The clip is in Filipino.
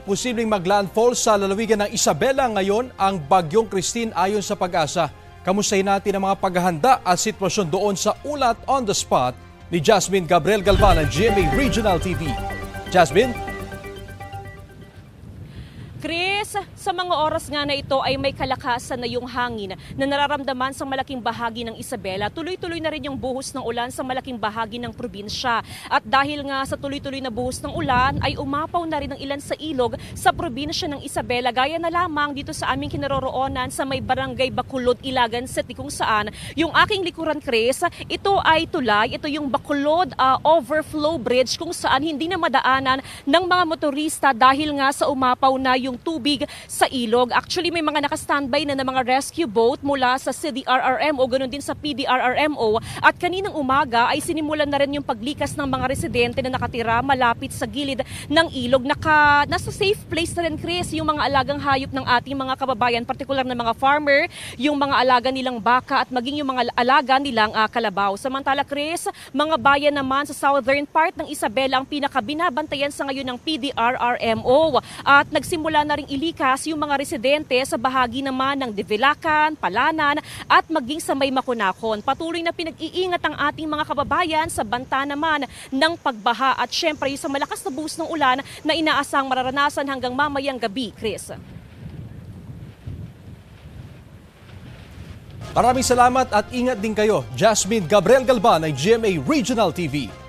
posibleng maglandfall sa lalawigan ng Isabela ngayon ang Bagyong Christine ayon sa Pag-asa. Kamustahin natin ang mga paghahanda at sitwasyon doon sa ulat on the spot ni Jasmine Gabriel Galvan ng GMA Regional TV. Jasmine? Chris, sa mga oras nga na ito ay may kalakasan na yung hangin na nararamdaman sa malaking bahagi ng Isabela. Tuloy-tuloy na rin yung buhos ng ulan sa malaking bahagi ng probinsya. At dahil nga sa tuloy-tuloy na buhos ng ulan ay umapaw na rin ang ilan sa ilog sa probinsya ng Isabela. Gaya na lamang dito sa aming kinaroroonan sa may barangay Bacolod, Ilagan City kung saan yung aking likuran, Chris, ito ay tulay. Ito yung Bacolod Overflow Bridge kung saan hindi na madaanan ng mga motorista dahil nga sa umapaw na yung tubig sa ilog. Actually, may mga naka-standby na mga rescue boat mula sa CDRRMO, ganoon din sa PDRRMO. At kaninang umaga ay sinimulan na rin yung paglikas ng mga residente na nakatira malapit sa gilid ng ilog. Nasa safe place na rin, Chris, yung mga alagang hayop ng ating mga kababayan, partikular na mga farmer, yung mga alaga nilang baka at maging yung mga alaga nilang kalabaw. Samantala, Chris, mga bayan naman sa southern part ng Isabela ang pinakabinabantayan sa ngayon ng PDRRMO. At nagsimula na ring ilikas yung mga residente sa bahagi naman ng Divilacan, Palanan at maging sa may Makunakon. Patuloy na pinag-iingat ang ating mga kababayan sa banta naman ng pagbaha at syempre sa malakas na buhos ng ulan na inaasang mararanasan hanggang mamayang gabi, Chris. Maraming salamat at ingat din kayo. Jasmine Gabriel Galvan ng GMA Regional TV.